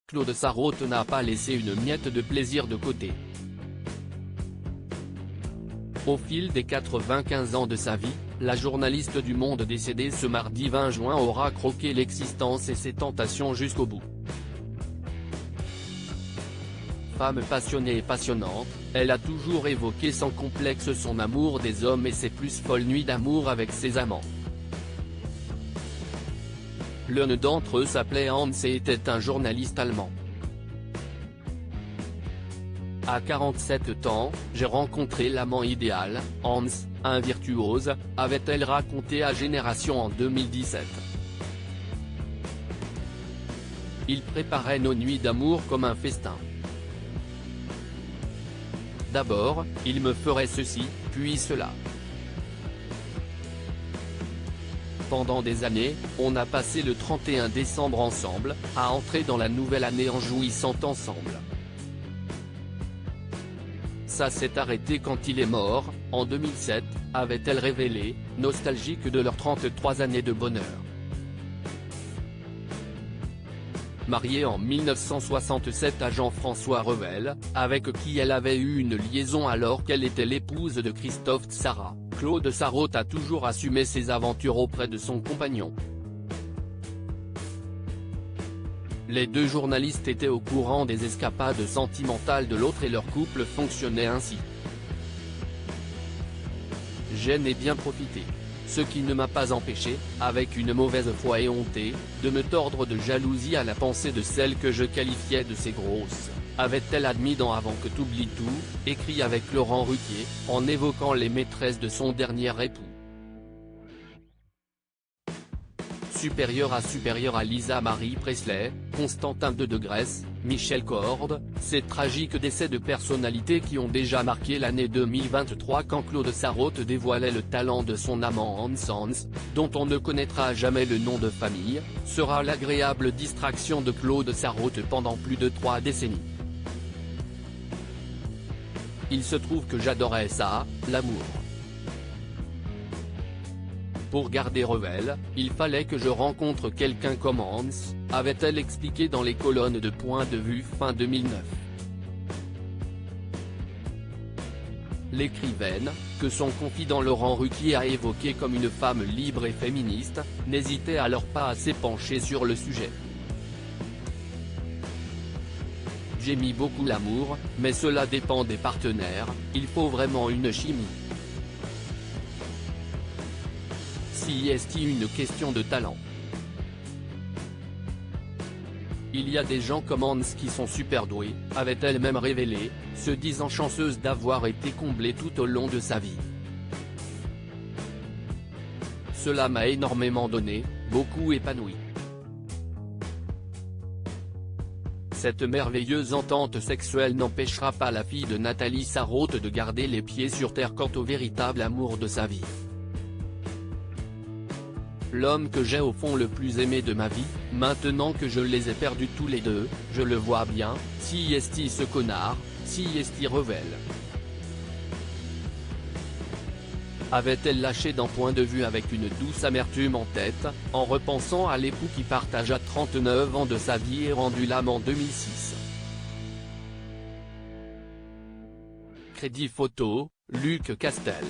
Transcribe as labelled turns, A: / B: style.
A: Claude Sarraute n'a pas laissé une miette de plaisir de côté. Au fil des 95 ans de sa vie, la journaliste du Monde décédée ce mardi 20 juin aura croqué l'existence et ses tentations jusqu'au bout. Femme passionnée et passionnante, elle a toujours évoqué sans complexe son amour des hommes et ses plus folles nuits d'amour avec ses amants. L'un d'entre eux s'appelait Hans et était un journaliste allemand. À 47 ans, j'ai rencontré l'amant idéal, Hans, un virtuose, avait-elle raconté à Génération en 2017. Il préparait nos nuits d'amour comme un festin. D'abord, il me ferait ceci, puis cela. Pendant des années, on a passé le 31 décembre ensemble, à entrer dans la nouvelle année en jouissant ensemble. Ça s'est arrêté quand il est mort, en 2007, avait-elle révélé, nostalgique de leurs 33 années de bonheur. Mariée en 1967 à Jean-François Revel, avec qui elle avait eu une liaison alors qu'elle était l'épouse de Christophe Tzara, Claude Sarraute a toujours assumé ses aventures auprès de son compagnon. Les deux journalistes étaient au courant des escapades sentimentales de l'autre et leur couple fonctionnait ainsi. J'en ai bien profité. Ce qui ne m'a pas empêché, avec une mauvaise foi éhontée, de me tordre de jalousie à la pensée de celle que je qualifiais de ces grosses, avait-elle admis dans Avant que t'oublies tout, écrit avec Laurent Ruquier, en évoquant les maîtresses de son dernier époux. Supérieur à Lisa Marie Presley, Constantin de Grèce, Michel Corde, ces tragiques décès de personnalités qui ont déjà marqué l'année 2023 quand Claude Sarraute dévoilait le talent de son amant Hans, dont on ne connaîtra jamais le nom de famille, sera l'agréable distraction de Claude Sarraute pendant plus de 3 décennies. Il se trouve que j'adorais ça, l'amour. Pour garder Revel, il fallait que je rencontre quelqu'un comme Hans, avait-elle expliqué dans les colonnes de Point de vue fin 2009. L'écrivaine, que son confident Laurent Ruquier a évoquée comme une femme libre et féministe, n'hésitait alors pas à s'épancher sur le sujet. J'ai mis beaucoup l'amour, mais cela dépend des partenaires, il faut vraiment une chimie. Si est une question de talent. Il y a des gens comme Hans qui sont super doués, avait-elle même révélé, se disant chanceuse d'avoir été comblée tout au long de sa vie. Cela m'a énormément donné, beaucoup épanoui. Cette merveilleuse entente sexuelle n'empêchera pas la fille de Nathalie Sarraute de garder les pieds sur terre quant au véritable amour de sa vie. L'homme que j'ai au fond le plus aimé de ma vie, maintenant que je les ai perdus tous les deux, je le vois bien, si est ce connard, si est Revel. Avait-elle lâché d'un point de vue avec une douce amertume en tête, en repensant à l'époux qui partagea 39 ans de sa vie et rendu l'âme en 2006. Crédit photo, Luc Castel.